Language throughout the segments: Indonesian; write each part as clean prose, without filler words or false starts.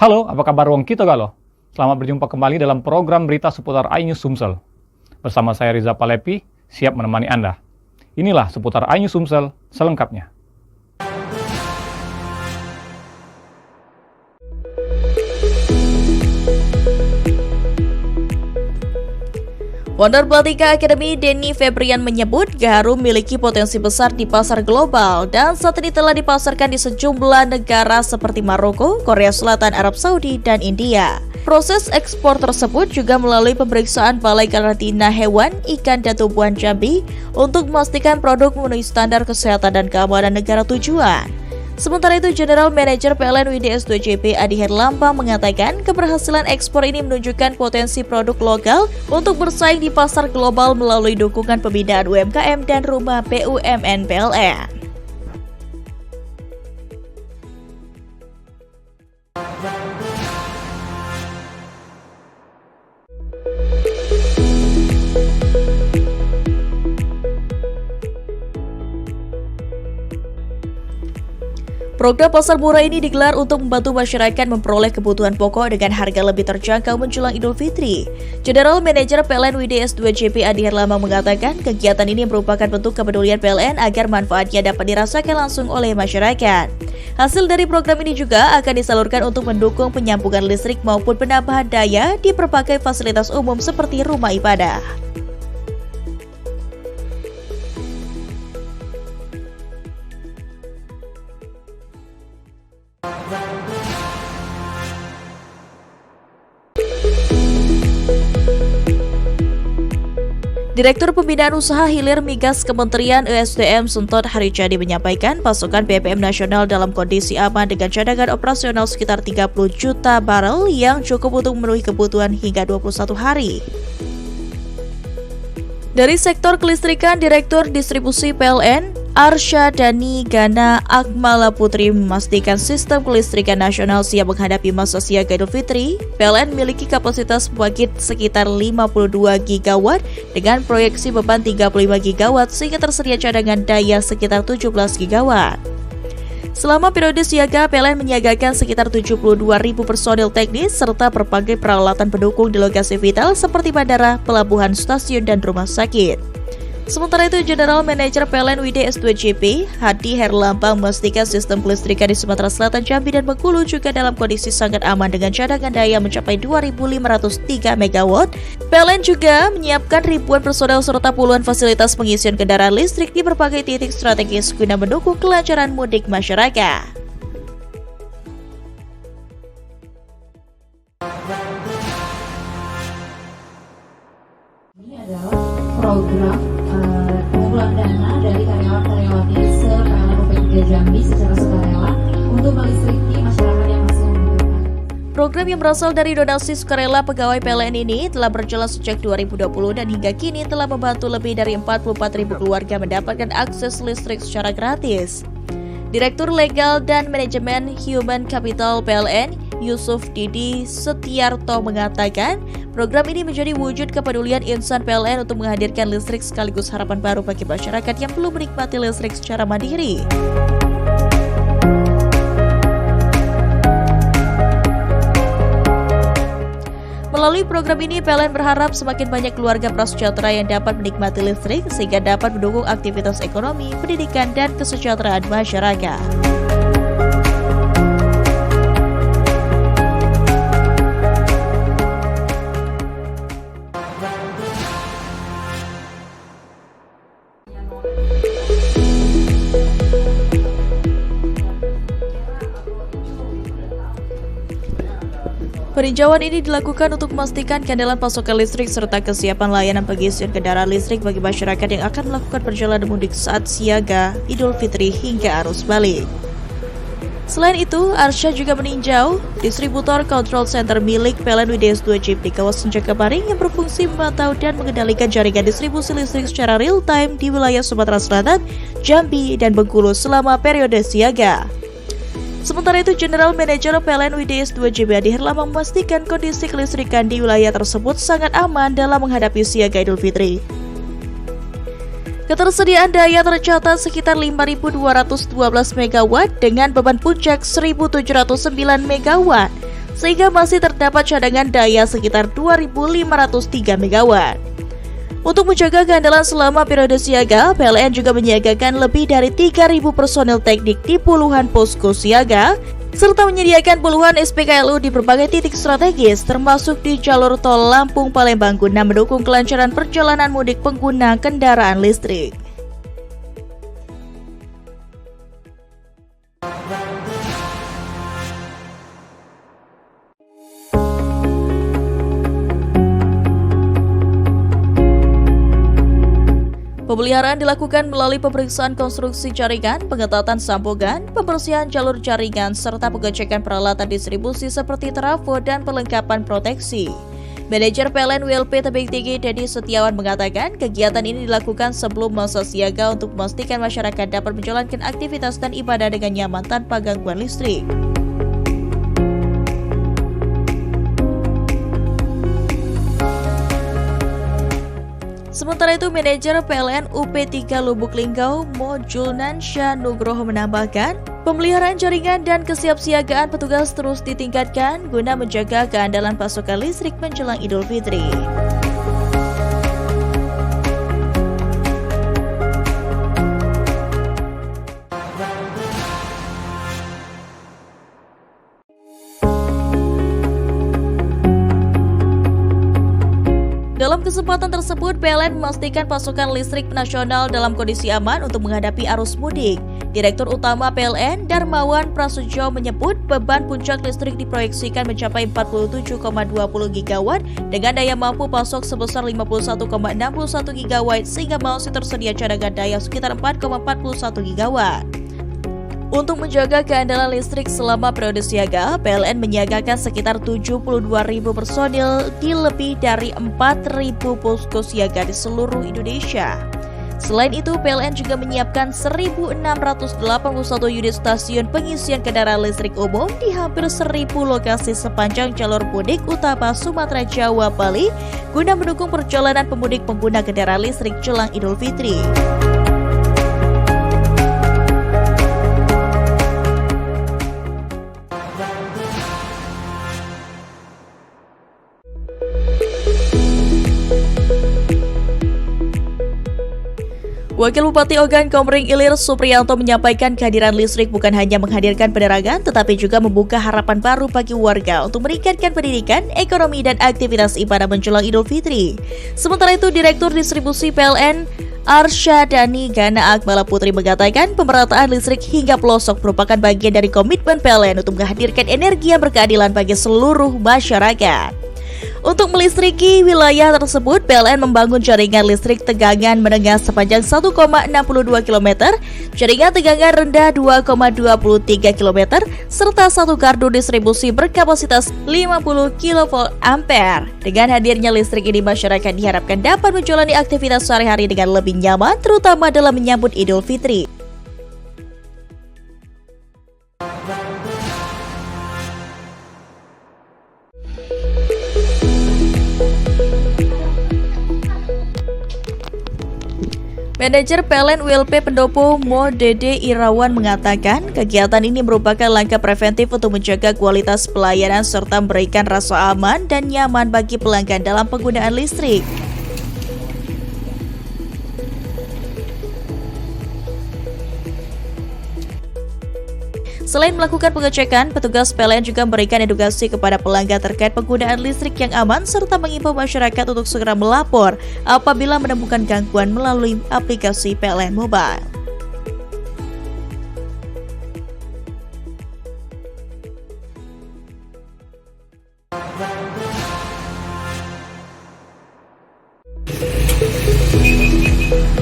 Halo, apa kabar wong kita galo? Selamat berjumpa kembali dalam program berita seputar iNews Sumsel. Bersama saya Riza Palepi, siap menemani Anda. Inilah seputar iNews Sumsel selengkapnya. Founder Batika Academy Denny Febrian menyebut Gaharu memiliki potensi besar di pasar global dan saat ini telah dipasarkan di sejumlah negara seperti Maroko, Korea Selatan, Arab Saudi, dan India. Proses ekspor tersebut juga melalui pemeriksaan Balai Karantina Hewan, Ikan, dan Tumbuhan Jambi untuk memastikan produk memenuhi standar kesehatan dan keamanan negara tujuan. Sementara itu, General Manager PLN WDS 2JP Adi Herlambang mengatakan keberhasilan ekspor ini menunjukkan potensi produk lokal untuk bersaing di pasar global melalui dukungan pembinaan UMKM dan Rumah BUMN PLN. Program pasar murah ini digelar untuk membantu masyarakat memperoleh kebutuhan pokok dengan harga lebih terjangkau menjelang Idul Fitri. General Manager PLN WDS 2JP Adi Herlambang mengatakan kegiatan ini merupakan bentuk kepedulian PLN agar manfaatnya dapat dirasakan langsung oleh masyarakat. Hasil dari program ini juga akan disalurkan untuk mendukung penyambungan listrik maupun penambahan daya di berbagai fasilitas umum seperti rumah ibadah. Direktur Pembinaan Usaha Hilir Migas Kementerian ESDM Suntot Harijadi menyampaikan pasokan BBM nasional dalam kondisi aman dengan cadangan operasional sekitar 30 juta barel yang cukup untuk memenuhi kebutuhan hingga 21 hari. Dari sektor kelistrikan, Direktur Distribusi PLN Arsyadani Gana Akmala Putri memastikan sistem kelistrikan nasional siap menghadapi masa siaga Idul Fitri. PLN memiliki kapasitas pembangkit sekitar 52 gigawatt dengan proyeksi beban 35 gigawatt sehingga tersedia cadangan daya sekitar 17 gigawatt. Selama periode siaga, PLN menyiagakan sekitar 72.000 personil teknis serta berbagai peralatan pendukung di lokasi vital seperti bandara, pelabuhan, stasiun, dan rumah sakit. Sementara itu, General Manager PLN WDS 2JP Adi Herlambang memastikan sistem kelistrikan di Sumatera Selatan, Jambi, dan Bengkulu juga dalam kondisi sangat aman dengan cadangan daya mencapai 2.503 MW. PLN juga menyiapkan ribuan personel serta puluhan fasilitas pengisian kendaraan listrik di berbagai titik strategis guna mendukung kelancaran mudik masyarakat. Ini adalah program pengumpulan dana dari karyawan-karyawati PLN UP3 Jambi secara sukarela untuk melistriki masyarakat yang masih membutuhkan. Program yang berasal dari donasi sukarela pegawai PLN ini telah berjalan sejak 2020 dan hingga kini telah membantu lebih dari 44.000 keluarga mendapatkan akses listrik secara gratis. Direktur Legal dan Manajemen Human Capital PLN, Yusuf Didi Setiarto mengatakan, program ini menjadi wujud kepedulian insan PLN untuk menghadirkan listrik sekaligus harapan baru bagi masyarakat yang belum menikmati listrik secara mandiri. Melalui program ini, PLN berharap semakin banyak keluarga prasejahtera yang dapat menikmati listrik sehingga dapat mendukung aktivitas ekonomi, pendidikan, dan kesejahteraan masyarakat. Peninjauan ini dilakukan untuk memastikan keandalan pasokan listrik serta kesiapan layanan pengisian kendaraan listrik bagi masyarakat yang akan melakukan perjalanan mudik saat siaga Idul Fitri hingga arus balik. Selain itu, Arsya juga meninjau distributor control center milik PLN WDS 2JP di kawasan Jakabaring yang berfungsi memantau dan mengendalikan jaringan distribusi listrik secara real-time di wilayah Sumatera Selatan, Jambi, dan Bengkulu selama periode siaga. Sementara itu, General Manager PLN WDS 2JP Adi Herlambang memastikan kondisi kelistrikan di wilayah tersebut sangat aman dalam menghadapi siaga Idul Fitri. Ketersediaan daya tercatat sekitar 5.212 MW dengan beban puncak 1.709 MW. sehingga masih terdapat cadangan daya sekitar 2.503 MW. Untuk menjaga keandalan selama periode siaga, PLN juga menyiagakan lebih dari 3.000 personil teknik di puluhan posko siaga, serta menyediakan puluhan SPKLU di berbagai titik strategis, termasuk di jalur tol Lampung-Palembang guna mendukung kelancaran perjalanan mudik pengguna kendaraan listrik. Pemeliharaan dilakukan melalui pemeriksaan konstruksi jaringan, pengetatan sambungan, pembersihan jalur jaringan, serta pengecekan peralatan distribusi seperti trafo dan perlengkapan proteksi. Manajer PLN WLP Tebing Tinggi Dedi Setiawan mengatakan kegiatan ini dilakukan sebelum masa siaga untuk memastikan masyarakat dapat menjalankan aktivitas dan ibadah dengan nyaman tanpa gangguan listrik. Sementara itu, manajer PLN UP3 Lubuk Linggau, Mo Julnansya Nugroho menambahkan, pemeliharaan jaringan dan kesiapsiagaan petugas terus ditingkatkan guna menjaga keandalan pasokan listrik menjelang Idul Fitri. Dalam kesempatan tersebut, PLN memastikan pasokan listrik nasional dalam kondisi aman untuk menghadapi arus mudik. Direktur Utama PLN, Darmawan Prasojo menyebut beban puncak listrik diproyeksikan mencapai 47,20 GW dengan daya mampu pasok sebesar 51,61 GW sehingga masih tersedia cadangan daya sekitar 4,41 GW. Untuk menjaga keandalan listrik selama periode siaga, PLN menyiagakan sekitar 72.000 personil di lebih dari 4.000 posko siaga di seluruh Indonesia. Selain itu, PLN juga menyiapkan 1.681 unit stasiun pengisian kendaraan listrik umum di hampir 1.000 lokasi sepanjang jalur mudik utama Sumatera Jawa Bali guna mendukung perjalanan pemudik pengguna kendaraan listrik jelang Idul Fitri. Wakil Bupati Ogan Komering Ilir Supriyanto menyampaikan kehadiran listrik bukan hanya menghadirkan penerangan, tetapi juga membuka harapan baru bagi warga untuk meningkatkan pendidikan, ekonomi, dan aktivitas ibadah menjelang Idul Fitri. Sementara itu, Direktur Distribusi PLN Arsya Dani Gana Akmala Putri mengatakan pemerataan listrik hingga pelosok merupakan bagian dari komitmen PLN untuk menghadirkan energi yang berkeadilan bagi seluruh masyarakat. Untuk melistriki wilayah tersebut, PLN membangun jaringan listrik tegangan menengah sepanjang 1,62 km, jaringan tegangan rendah 2,23 km, serta satu gardu distribusi berkapasitas 50 kVA. Dengan hadirnya listrik ini, masyarakat diharapkan dapat menjalani aktivitas sehari-hari dengan lebih nyaman, terutama dalam menyambut Idul Fitri. Manajer PLN WLP Pendopo Mo Dede Irawan mengatakan kegiatan ini merupakan langkah preventif untuk menjaga kualitas pelayanan serta memberikan rasa aman dan nyaman bagi pelanggan dalam penggunaan listrik. Selain melakukan pengecekan, petugas PLN juga memberikan edukasi kepada pelanggan terkait penggunaan listrik yang aman serta mengimbau masyarakat untuk segera melapor apabila menemukan gangguan melalui aplikasi PLN Mobile.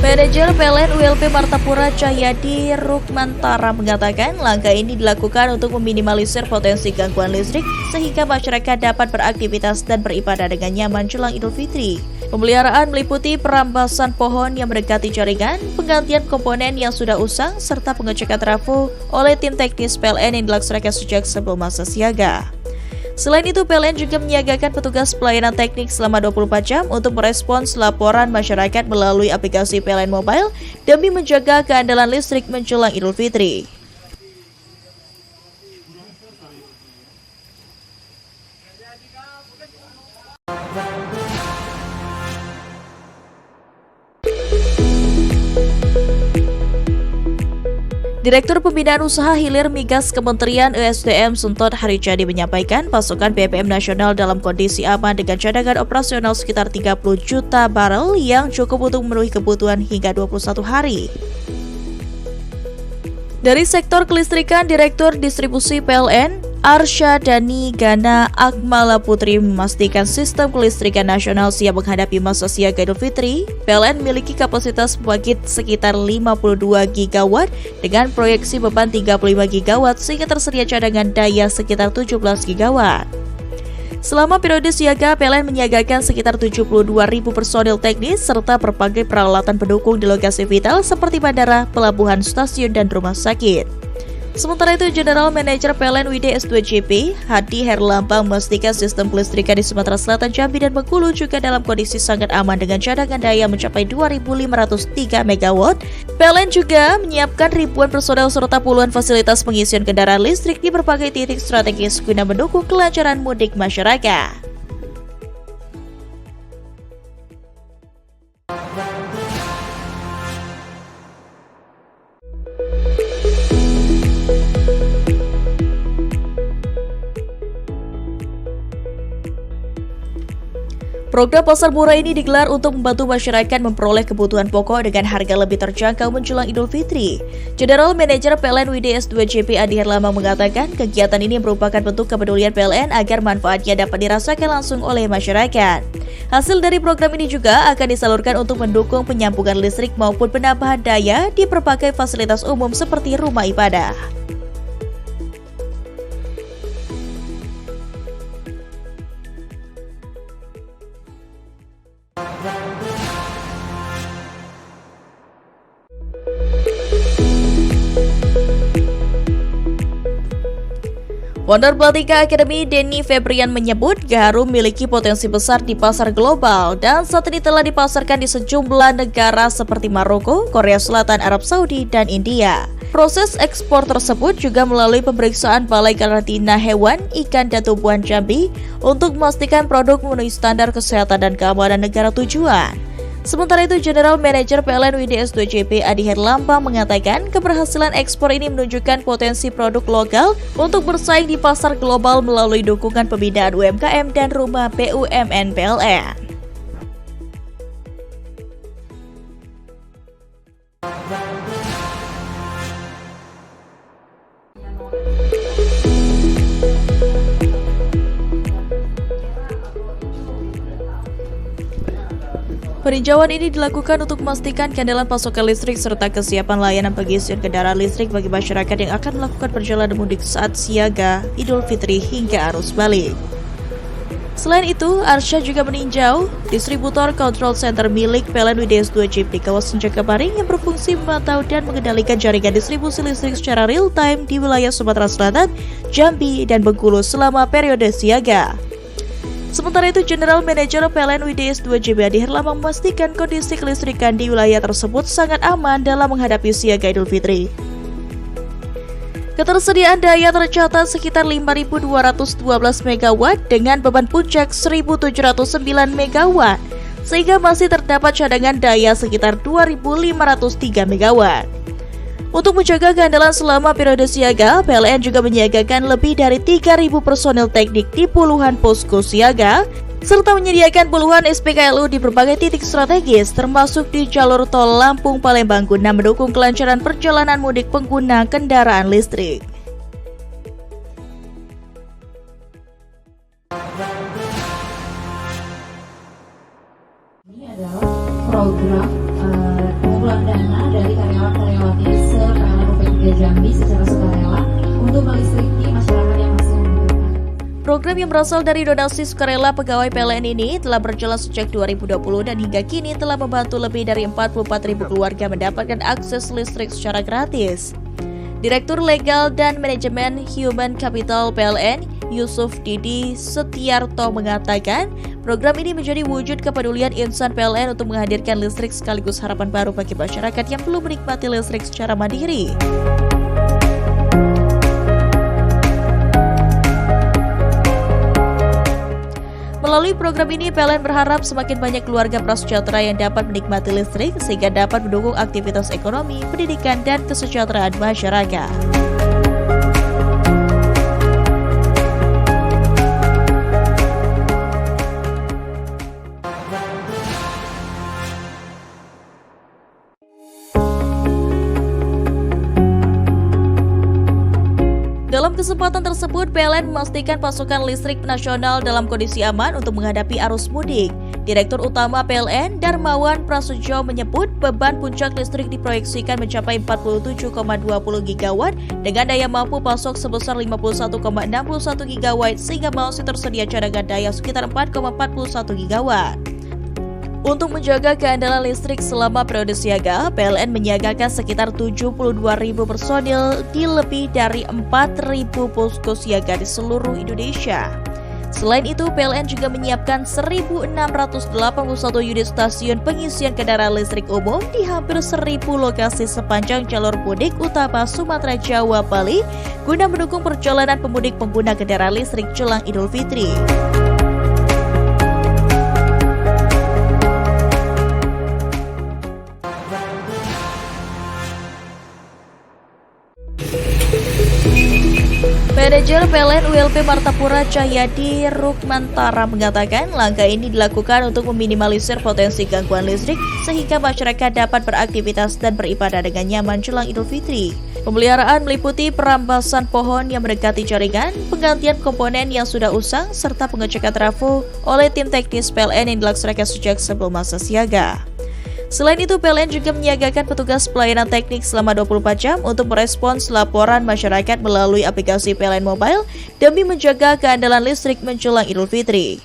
Manajer PLN WLP Martapura Cahyadi Rukmantara mengatakan langkah ini dilakukan untuk meminimalisir potensi gangguan listrik sehingga masyarakat dapat beraktivitas dan beribadah dengan nyaman jelang Idul Fitri. Pemeliharaan meliputi perambasan pohon yang mendekati jaringan, penggantian komponen yang sudah usang, serta pengecekan trafo oleh tim teknis PLN yang dilaksanakan sejak sebelum masa siaga. Selain itu, PLN juga menyiagakan petugas pelayanan teknik selama 24 jam untuk merespons laporan masyarakat melalui aplikasi PLN Mobile demi menjaga keandalan listrik menjelang Idul Fitri. Direktur Pembinaan Usaha Hilir Migas Kementerian ESDM Suntot Harijadi menyampaikan pasokan BBM nasional dalam kondisi aman dengan cadangan operasional sekitar 30 juta barel yang cukup untuk memenuhi kebutuhan hingga 21 hari. Dari sektor kelistrikan, Direktur Distribusi PLN, Arsyadani Gana Akmala Putri memastikan sistem kelistrikan nasional siap menghadapi masa siaga Idul Fitri. PLN memiliki kapasitas pembangkit sekitar 52 gigawatt dengan proyeksi beban 35 gigawatt sehingga tersedia cadangan daya sekitar 17 gigawatt. Selama periode siaga, PLN menyiagakan sekitar 72.000 personil teknis serta berbagai peralatan pendukung di lokasi vital seperti bandara, pelabuhan, stasiun, dan rumah sakit. Sementara itu, General Manager PLN WD-S2JP, Hadi Herlambang memastikan sistem kelistrikan di Sumatera Selatan, Jambi, dan Bengkulu juga dalam kondisi sangat aman dengan cadangan daya mencapai 2.503 MW. PLN juga menyiapkan ribuan personel serta puluhan fasilitas pengisian kendaraan listrik di berbagai titik strategis guna mendukung kelancaran mudik masyarakat. Program pasar murah ini digelar untuk membantu masyarakat memperoleh kebutuhan pokok dengan harga lebih terjangkau menjelang Idul Fitri. General Manager PLN WD-S2JP Adi Herlambang mengatakan kegiatan ini merupakan bentuk kepedulian PLN agar manfaatnya dapat dirasakan langsung oleh masyarakat. Hasil dari program ini juga akan disalurkan untuk mendukung penyambungan listrik maupun penambahan daya di berbagai fasilitas umum seperti rumah ibadah. Founder Platika Academy Denny Febrian menyebut Gaharu memiliki potensi besar di pasar global dan saat ini telah dipasarkan di sejumlah negara seperti Maroko, Korea Selatan, Arab Saudi, dan India. Proses ekspor tersebut juga melalui pemeriksaan Balai Karantina Hewan, Ikan, dan Tumbuhan Jambi untuk memastikan produk memenuhi standar kesehatan dan keamanan negara tujuan. Sementara itu, General Manager PLN WD-S2JP Adi Herlambang mengatakan keberhasilan ekspor ini menunjukkan potensi produk lokal untuk bersaing di pasar global melalui dukungan pembinaan UMKM dan Rumah BUMN PLN. Peninjauan ini dilakukan untuk memastikan keandalan pasokan listrik serta kesiapan layanan pengisian kendaraan listrik bagi masyarakat yang akan melakukan perjalanan mudik saat siaga Idul Fitri hingga arus balik. Selain itu, Arsya juga meninjau distributor control center milik PLN WD-S2JP di kawasan Jakabaring yang berfungsi memantau dan mengendalikan jaringan distribusi listrik secara real-time di wilayah Sumatera Selatan, Jambi, dan Bengkulu selama periode siaga. Sementara itu, General Manager PLN WD-S2JP Adi Herlambang memastikan kondisi kelistrikan di wilayah tersebut sangat aman dalam menghadapi siaga Idul Fitri. Ketersediaan daya tercatat sekitar 5.212 MW dengan beban puncak 1.709 MW, sehingga masih terdapat cadangan daya sekitar 2.503 MW. Untuk menjaga keandalan selama periode siaga, PLN juga menyiagakan lebih dari 3.000 personil teknik di puluhan posko siaga, serta menyediakan puluhan SPKLU di berbagai titik strategis, termasuk di jalur tol Lampung-Palembang guna mendukung kelancaran perjalanan mudik pengguna kendaraan listrik. Ini adalah program pengumpulan dana dari karyawan-karyawati se-PLN UP3 Jambi secara sukarela untuk melistriki masyarakat yang masih membutuhkan. Program yang berasal dari donasi sukarela pegawai PLN ini telah berjalan sejak 2020 dan hingga kini telah membantu lebih dari 44.000 keluarga mendapatkan akses listrik secara gratis. Direktur Legal dan Manajemen Human Capital PLN, Yusuf Didi Setiarto mengatakan, program ini menjadi wujud kepedulian insan PLN untuk menghadirkan listrik sekaligus harapan baru bagi masyarakat yang belum menikmati listrik secara mandiri. Melalui program ini, PLN berharap semakin banyak keluarga prasejahtera yang dapat menikmati listrik sehingga dapat mendukung aktivitas ekonomi, pendidikan, dan kesejahteraan masyarakat. Dalam kesempatan tersebut, PLN memastikan pasokan listrik nasional dalam kondisi aman untuk menghadapi arus mudik. Direktur Utama PLN, Darmawan Prasojo menyebut beban puncak listrik diproyeksikan mencapai 47,20 gigawatt dengan daya mampu pasok sebesar 51,61 gigawatt sehingga masih tersedia cadangan daya sekitar 4,41 gigawatt. Untuk menjaga keandalan listrik selama periode siaga, PLN menyiagakan sekitar 72.000 personil di lebih dari 4.000 posko siaga di seluruh Indonesia. Selain itu, PLN juga menyiapkan 1.681 unit stasiun pengisian kendaraan listrik umum di hampir 1.000 lokasi sepanjang jalur mudik utama Sumatera, Jawa, Bali guna mendukung perjalanan pemudik pengguna kendaraan listrik jelang Idul Fitri. Manajer PLN ULP Martapura Cahyadi Rukmantara mengatakan langkah ini dilakukan untuk meminimalisir potensi gangguan listrik sehingga masyarakat dapat beraktivitas dan beribadah dengan nyaman jelang Idul Fitri. Pemeliharaan meliputi perambasan pohon yang mendekati jaringan, penggantian komponen yang sudah usang, serta pengecekan trafo oleh tim teknis PLN yang dilaksanakan sejak sebelum masa siaga. Selain itu, PLN juga menyiagakan petugas pelayanan teknik selama 24 jam untuk merespons laporan masyarakat melalui aplikasi PLN Mobile demi menjaga keandalan listrik menjelang Idul Fitri.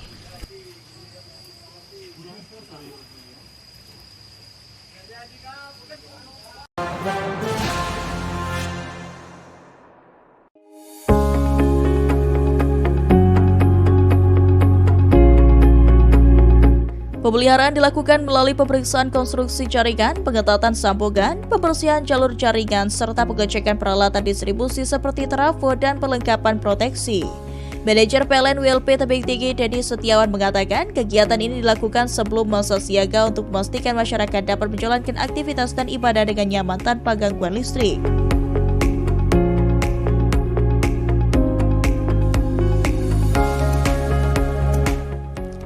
Pemeliharaan dilakukan melalui pemeriksaan konstruksi jaringan, pengetatan sambungan, pembersihan jalur jaringan, serta pengecekan peralatan distribusi seperti trafo dan perlengkapan proteksi. Manajer PLN ULP Tebing Tinggi Dedi Setiawan mengatakan kegiatan ini dilakukan sebelum masa siaga untuk memastikan masyarakat dapat menjalankan aktivitas dan ibadah dengan nyaman tanpa gangguan listrik.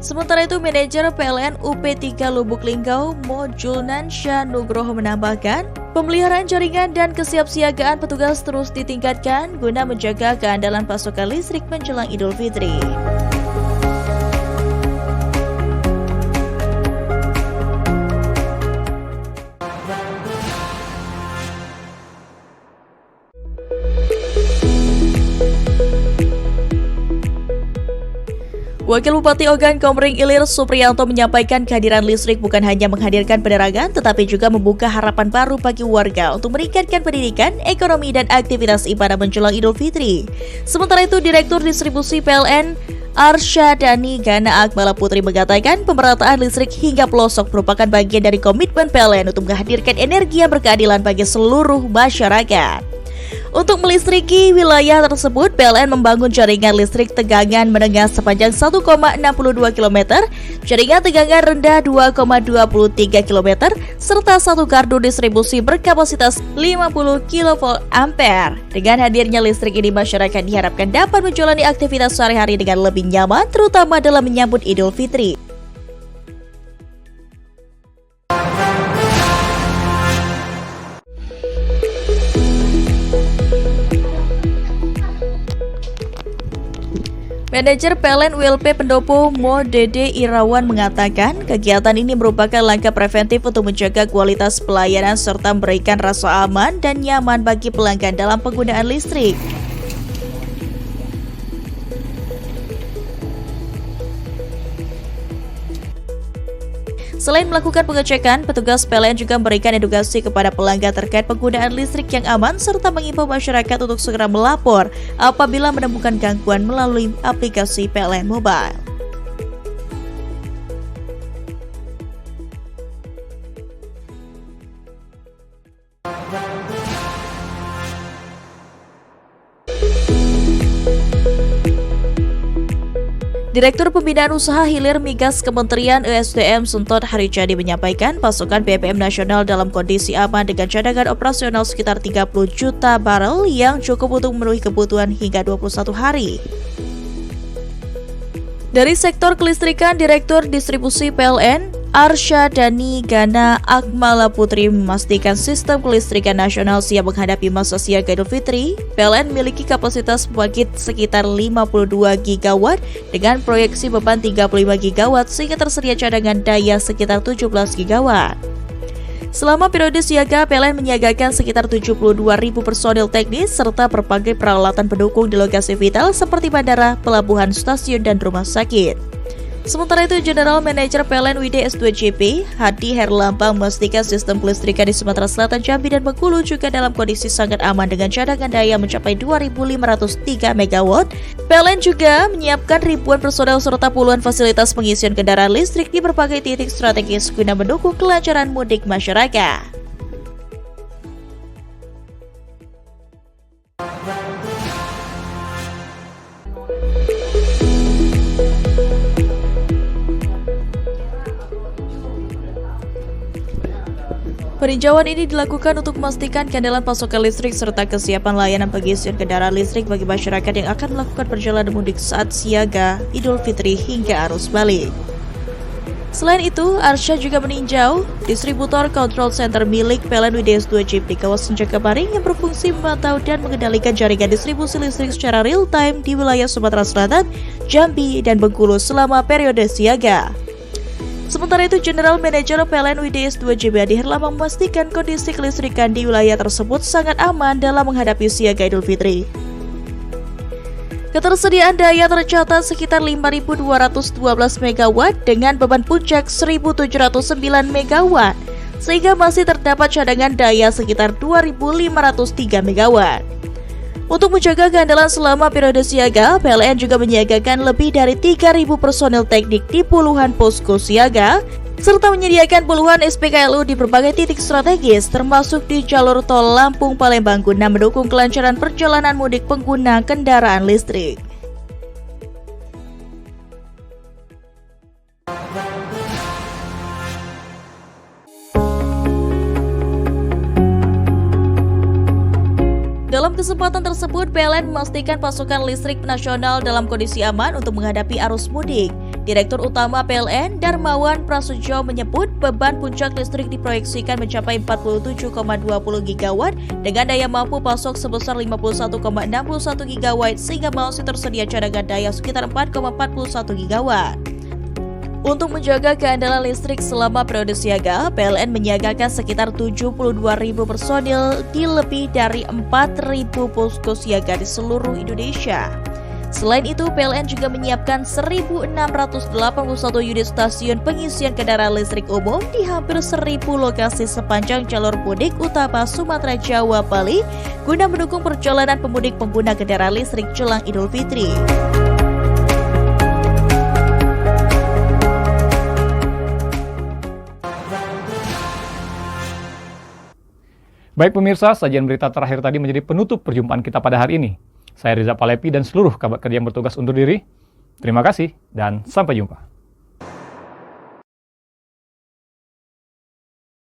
Sementara itu, manajer PLN UP3 Lubuk Linggau, Mo Julnansya Nugroho menambahkan, pemeliharaan jaringan dan kesiapsiagaan petugas terus ditingkatkan guna menjaga keandalan pasokan listrik menjelang Idul Fitri. Wakil Bupati Ogan Komering Ilir Supriyanto menyampaikan kehadiran listrik bukan hanya menghadirkan penerangan, tetapi juga membuka harapan baru bagi warga untuk meningkatkan pendidikan, ekonomi, dan aktivitas ibadah menjelang Idul Fitri. Sementara itu, Direktur Distribusi PLN Arsya Dani Gana Akmala Putri mengatakan pemerataan listrik hingga pelosok merupakan bagian dari komitmen PLN untuk menghadirkan energi yang berkeadilan bagi seluruh masyarakat. Untuk melistriki wilayah tersebut, PLN membangun jaringan listrik tegangan menengah sepanjang 1,62 km, jaringan tegangan rendah 2,23 km, serta satu gardu distribusi berkapasitas 50 kVA. Dengan hadirnya listrik ini, masyarakat diharapkan dapat menjalani aktivitas sehari-hari dengan lebih nyaman, terutama dalam menyambut Idul Fitri. Manajer PLN ULP Pendopo Mo Dede Irawan mengatakan kegiatan ini merupakan langkah preventif untuk menjaga kualitas pelayanan serta memberikan rasa aman dan nyaman bagi pelanggan dalam penggunaan listrik. Selain melakukan pengecekan, petugas PLN juga memberikan edukasi kepada pelanggan terkait penggunaan listrik yang aman serta mengimbau masyarakat untuk segera melapor apabila menemukan gangguan melalui aplikasi PLN Mobile. Direktur Pembinaan Usaha Hilir Migas Kementerian ESDM Sentot Harijadi menyampaikan pasokan BBM nasional dalam kondisi aman dengan cadangan operasional sekitar 30 juta barel yang cukup untuk memenuhi kebutuhan hingga 21 hari. Dari sektor kelistrikan, Direktur Distribusi PLN, Arsyadani Gana Akmala Putri memastikan sistem kelistrikan nasional siap menghadapi masa siaga Idul Fitri. PLN memiliki kapasitas pembangkit sekitar 52 gigawatt dengan proyeksi beban 35 gigawatt sehingga tersedia cadangan daya sekitar 17 gigawatt. Selama periode siaga, PLN menyiagakan sekitar 72.000 personil teknis serta berbagai peralatan pendukung di lokasi vital seperti bandara, pelabuhan, stasiun, dan rumah sakit. Sementara itu, General Manager PLN WD S2JP, Hadi Herlambang memastikan sistem kelistrikan di Sumatera Selatan, Jambi, dan Bengkulu juga dalam kondisi sangat aman dengan cadangan daya mencapai 2.503 MW. PLN juga menyiapkan ribuan personel serta puluhan fasilitas pengisian kendaraan listrik di berbagai titik strategis guna mendukung kelancaran mudik masyarakat. Peninjauan ini dilakukan untuk memastikan keandalan pasokan listrik serta kesiapan layanan pengisian kendaraan listrik bagi masyarakat yang akan melakukan perjalanan mudik saat siaga Idul Fitri hingga arus balik. Selain itu, Arsya juga meninjau distributor control center milik PLN WDS2JP di kawasan Jakabaring yang berfungsi memantau dan mengendalikan jaringan distribusi listrik secara real-time di wilayah Sumatera Selatan, Jambi, dan Bengkulu selama periode siaga. Sementara itu, General Manager PLN WDS2JP Hadi Herlambang memastikan kondisi kelistrikan di wilayah tersebut sangat aman dalam menghadapi siaga Idul Fitri. Ketersediaan daya tercatat sekitar 5.212 MW dengan beban puncak 1.709 MW, sehingga masih terdapat cadangan daya sekitar 2.503 MW. Untuk menjaga keandalan selama periode siaga, PLN juga menyiagakan lebih dari 3.000 personel teknik di puluhan posko siaga, serta menyediakan puluhan SPKLU di berbagai titik strategis, termasuk di jalur tol Lampung-Palembang guna mendukung kelancaran perjalanan mudik pengguna kendaraan listrik. Dalam kesempatan tersebut, PLN memastikan pasokan listrik nasional dalam kondisi aman untuk menghadapi arus mudik. Direktur Utama PLN, Darmawan Prasojo menyebut beban puncak listrik diproyeksikan mencapai 47,20 gigawatt dengan daya mampu pasok sebesar 51,61 gigawatt sehingga masih tersedia cadangan daya sekitar 4,41 gigawatt. Untuk menjaga keandalan listrik selama periode siaga, PLN menyiagakan sekitar 72.000 personil di lebih dari 4.000 posko siaga di seluruh Indonesia. Selain itu, PLN juga menyiapkan 1.681 unit stasiun pengisian kendaraan listrik umum di hampir 1.000 lokasi sepanjang jalur mudik utama Sumatera, Jawa, Bali guna mendukung perjalanan pemudik pengguna kendaraan listrik jelang Idul Fitri. Baik pemirsa, sajian berita terakhir tadi menjadi penutup perjumpaan kita pada hari ini. Saya Riza Palepi dan seluruh kabar kerja yang bertugas undur diri. Terima kasih dan sampai jumpa.